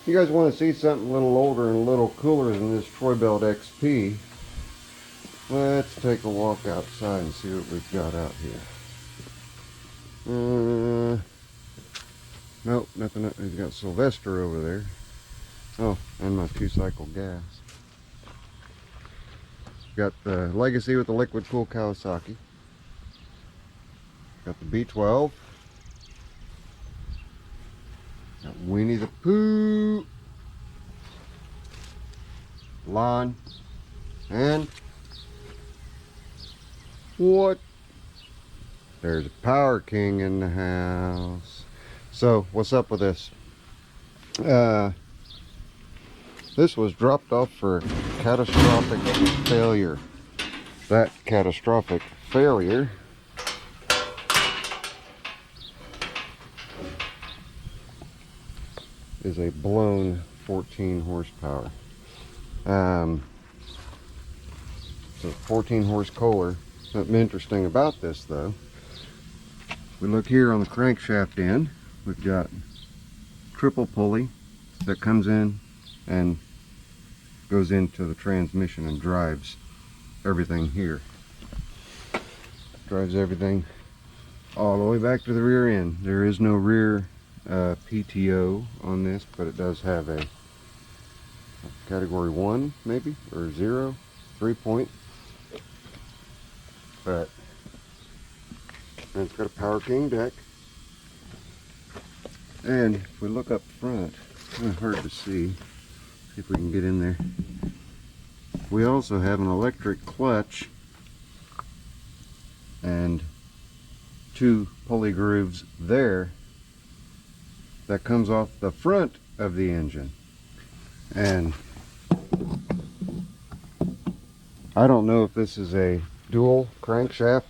you guys want to see something a little older and a little cooler than this Troy-Bilt XP, let's take a walk outside and see what we've got out here. Nope, nothing. He's got Sylvester over there. Oh, and my 2-cycle gas. Got the Legacy with the liquid cool Kawasaki. Got the B12. Got Winnie the Pooh. Lawn. And what? There's a Power King in the house. So, what's up with this? This was dropped off for catastrophic failure. That catastrophic failure is a blown 14 horsepower. So 14 horse Kohler. Something interesting about this though, we look here on the crankshaft end, we've got triple pulley that comes in and goes into the transmission and drives everything here. Drives everything all the way back to the rear end. There is no rear PTO on this, but it does have a category 1 maybe, or 0, 3-point. But and it's got a Power King deck. And if we look up front, it's kind of hard to see. See if we can get in there. We also have an electric clutch and 2 pulley grooves there that comes off the front of the engine. And I don't know if this is a dual crankshaft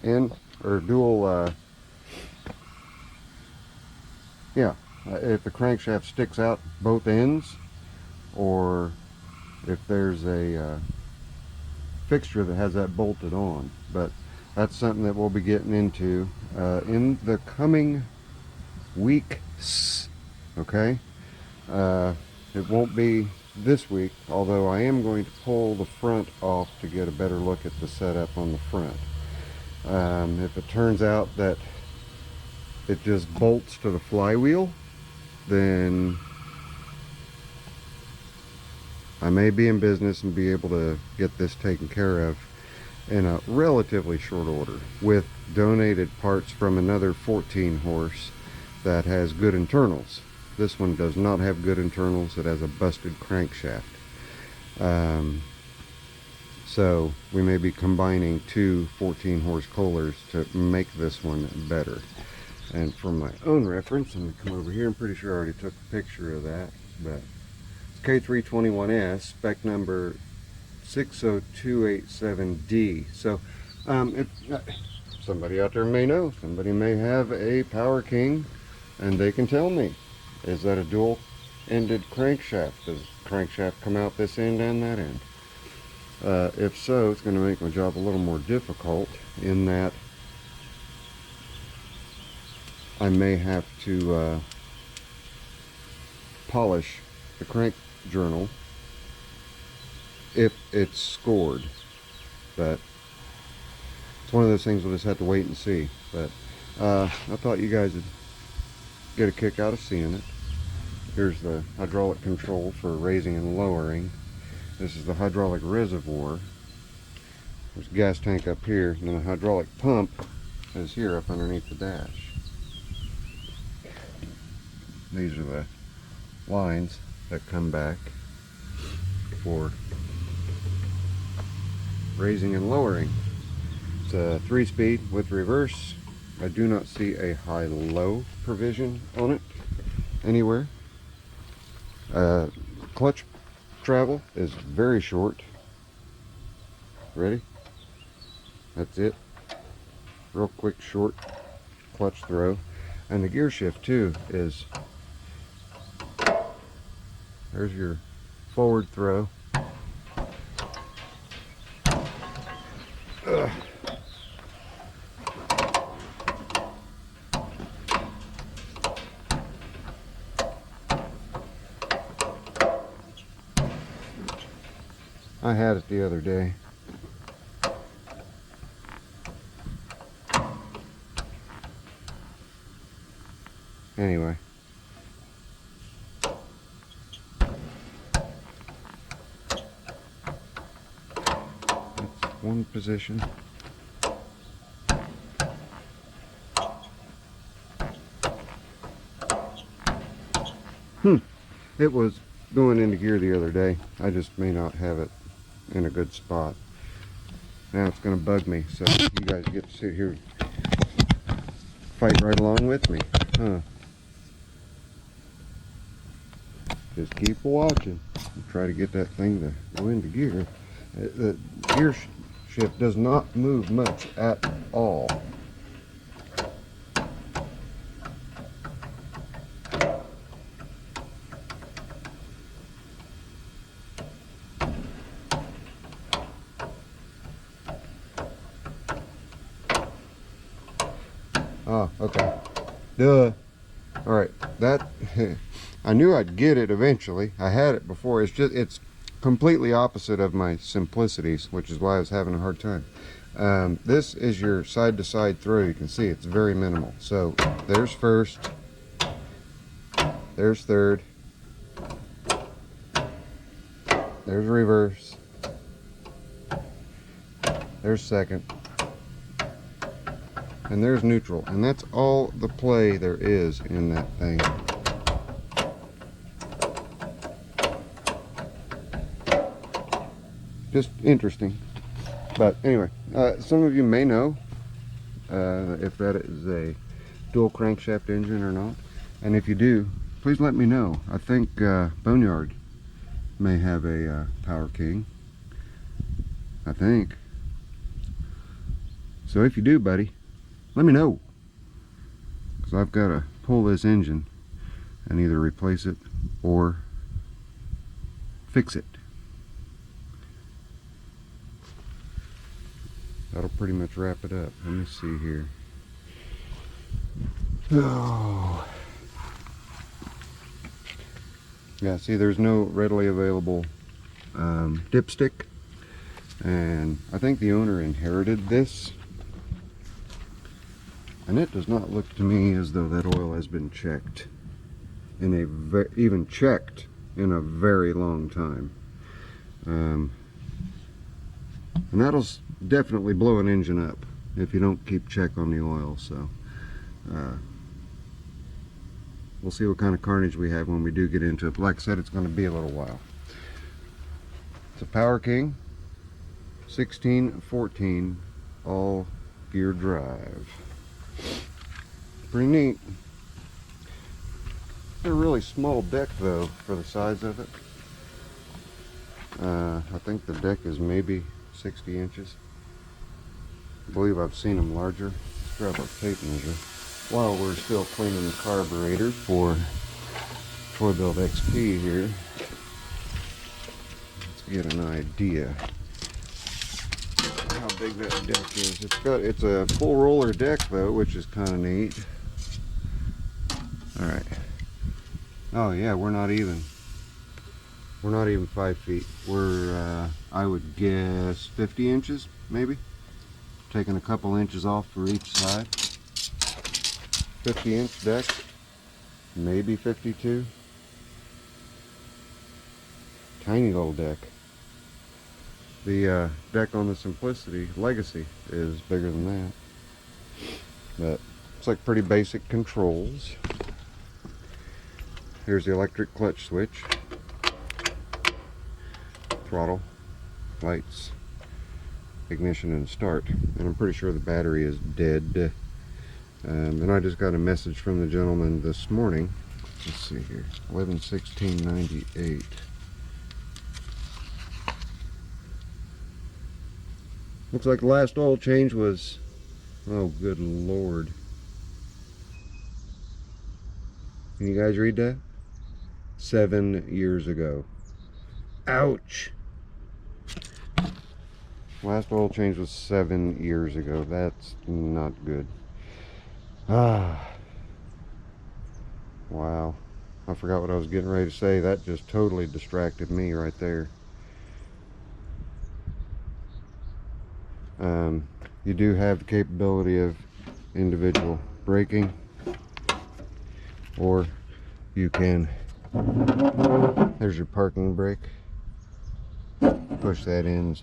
in or dual if the crankshaft sticks out both ends, or if there's a fixture that has that bolted on. But that's something that we'll be getting into in the coming weeks. Okay, it won't be this week, although I am going to pull the front off to get a better look at the setup on the front. If it turns out that it just bolts to the flywheel, then I may be in business and be able to get this taken care of in a relatively short order with donated parts from another 14 horse that has good internals. This one does not have good internals. It has a busted crankshaft. So we may be combining 2 14 horse Kohlers to make this one better. And for my own reference, I'm going to come over here. I'm pretty sure I already took a picture of that, but it's K321S, spec number 60287D. So if somebody out there may know, somebody may have a Power King and they can tell me, is that a dual ended crankshaft? Does the crankshaft come out this end and that end? If so, it's going to make my job a little more difficult in that I may have to polish the crank journal if it's scored. But it's one of those things we'll just have to wait and see. But I thought you guys would get a kick out of seeing it. Here's the hydraulic control for raising and lowering. This is the hydraulic reservoir. There's a gas tank up here, and then the hydraulic pump is here up underneath the dash. These are the lines that come back for raising and lowering. It's a 3-speed with reverse. I do not see a high-low provision on it anywhere. Clutch travel is very short. Ready? That's it. Real quick, short clutch throw. And the gear shift too is, there's your forward throw. Ugh. I had it the other day. Anyway. That's one position. It was going into gear the other day. I just may not have it in a good spot. Now it's going to bug me, so you guys get to sit here fight right along with me. Huh. Just keep watching. Try to get that thing to go into gear. The gear shift does not move much at all. Oh, okay. Duh. Alright, that I knew I'd get it eventually. I had it before. It's completely opposite of my simplicities, which is why I was having a hard time. This is your side-to-side throw. You can see it's very minimal. So there's first, there's third, there's reverse, there's second, and there's neutral, and that's all the play there is in that thing. Just interesting. But anyway, some of you may know if that is a dual crankshaft engine or not, and if you do, please let me know. I think Boneyard may have a Power King, I think. So if you do, buddy, let me know, because I've got to pull this engine and either replace it or fix it. That'll pretty much wrap it up. Let me see here. Oh. Yeah, see, there's no readily available dipstick, and I think the owner inherited this, and it does not look to me as though that oil has been checked in even checked in a very long time. And that'll definitely blow an engine up if you don't keep check on the oil. So we'll see what kind of carnage we have when we do get into it. But like I said, it's going to be a little while. It's a Power King 1614 all gear drive. Pretty neat. A really small deck though for the size of it. I think the deck is maybe 60 inches. I believe I've seen them larger. Let's grab our tape measure while we're still cleaning the carburetor for Toy Build XP here. Let's get an idea how big that deck is. It's a full roller deck though, which is kind of neat. All right. Oh yeah, we're not even 5 feet. We're I would guess 50 inches maybe, taking a couple inches off for each side. 50-inch deck, maybe 52. Tiny little deck. The deck on the Simplicity Legacy is bigger than that, but it's like pretty basic controls. Here's the electric clutch switch, throttle, lights, ignition, and start. And I'm pretty sure the battery is dead. And I just got a message from the gentleman this morning. Let's see here, 11/16/98. Looks like the last oil change was, oh good lord. Can you guys read that? 7 years ago. Ouch! Last oil change was 7 years ago. That's not good. Ah. Wow. I forgot what I was getting ready to say. That just totally distracted me right there. You do have the capability of individual braking, or you can, there's your parking brake, push that in,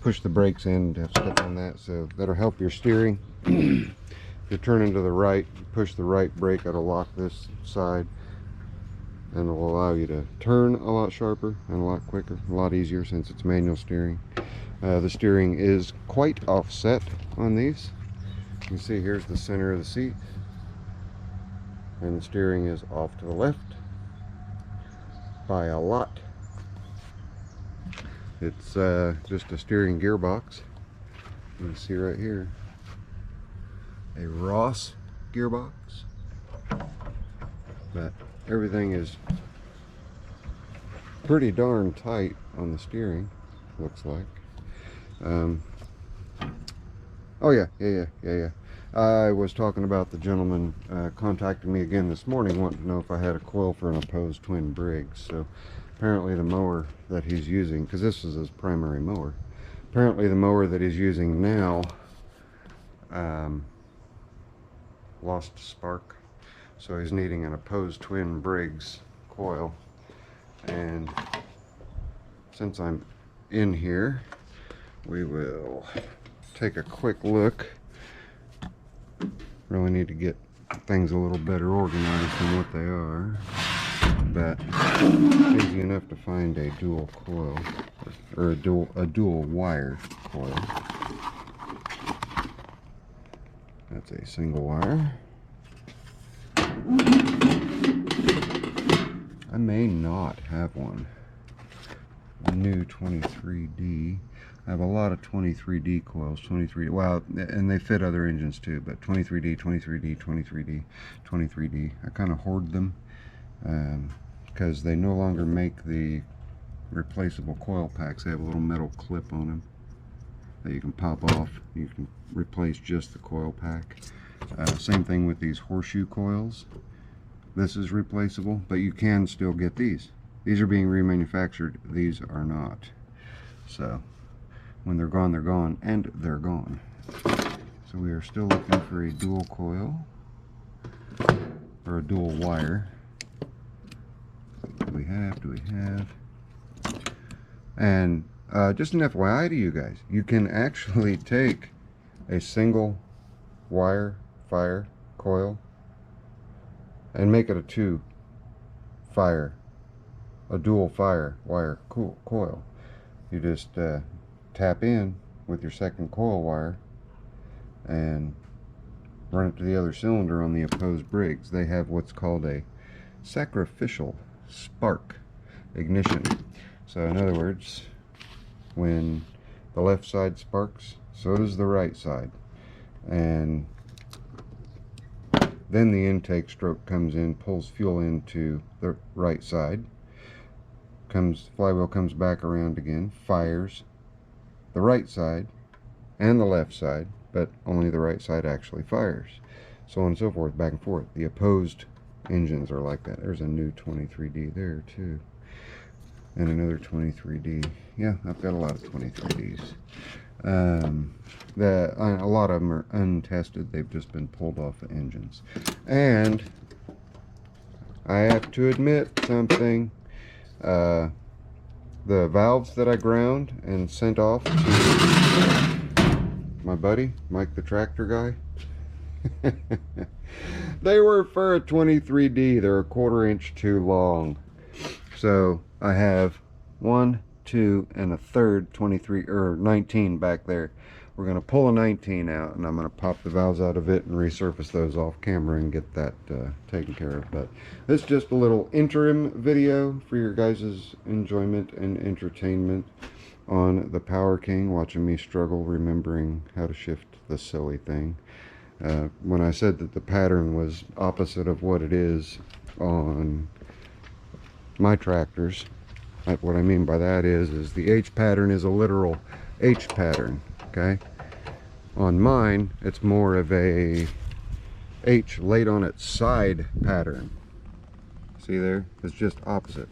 push the brakes in, have step on that, so that'll help your steering. If you're turning to the right, push the right brake, it'll lock this side and it will allow you to turn a lot sharper and a lot quicker, a lot easier since it's manual steering. The steering is quite offset on these. You can see here's the center of the seat, and the steering is off to the left by a lot. It's just a steering gearbox. You can see right here, a Ross gearbox, but everything is pretty darn tight on the steering, looks like. Oh yeah. I was talking about the gentleman contacting me again this morning, wanting to know if I had a coil for an opposed twin Briggs. So apparently the mower that he's using, because this is his primary mower, apparently the mower that he's using now lost spark, so he's needing an opposed twin Briggs coil. And since I'm in here, we will take a quick look. Really need to get things a little better organized than what they are, but it's easy enough to find a dual coil, or a dual wire coil. That's a single wire. I may not have one. A new 23D. I have a lot of 23D coils, 23D, well, and they fit other engines too, but 23D, 23D, 23D, 23D. I kind of hoard them because they no longer make the replaceable coil packs. They have a little metal clip on them that you can pop off. You can replace just the coil pack. Same thing with these horseshoe coils. This is replaceable, but you can still get these. These are being remanufactured. These are not. So when they're gone, and they're gone. So we are still looking for a dual coil, or a dual wire. Do we have? And just an FYI to you guys, you can actually take a single wire fire coil and make it a dual fire wire coil. You just tap in with your second coil wire and run it to the other cylinder on the opposed Briggs. They have what's called a sacrificial spark ignition. So in other words, when the left side sparks, so does the right side, and then the intake stroke comes in, pulls fuel into the right side, flywheel comes back around again, fires the right side and the left side, but only the right side actually fires. So on and so forth, back and forth. The opposed engines are like that. There's a new 23D there too, and another 23D. Yeah, I've got a lot of 23Ds. A lot of them are untested. They've just been pulled off the engines. And I have to admit something. The valves that I ground and sent off to my buddy Mike the tractor guy, they were for a 23D. They're a 1/4 inch too long. So I have 1, 2, and a third 23 or 19 back there. We're going to pull a 19 out, and I'm going to pop the valves out of it and resurface those off camera and get that taken care of. But it's just a little interim video for your guys' enjoyment and entertainment on the Power King, watching me struggle remembering how to shift the silly thing. When I said that the pattern was opposite of what it is on my tractors, what I mean by that is the H pattern is a literal H pattern. Okay, on mine it's more of a H laid on its side pattern. See there? It's just opposite.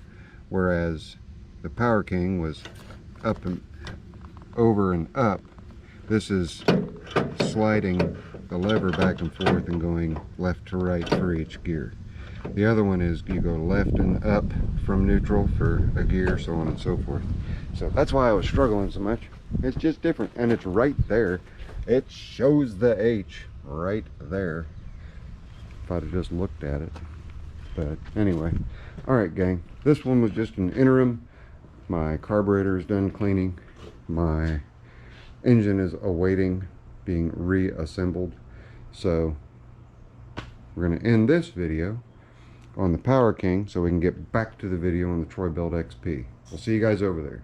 Whereas the Power King was up and over and up, This is sliding the lever back and forth and going left to right for each gear. The other one is you go left and up from neutral for a gear, so on and so forth. So that's why I was struggling so much. It's just different, and it's right there. It shows the H right there if I'd have just looked at it. But anyway, all right, gang, this one was just an interim. My carburetor is done cleaning. My engine is awaiting being reassembled. So we're going to end this video on the Power King so we can get back to the video on the Troy Build XP. I'll see you guys over there.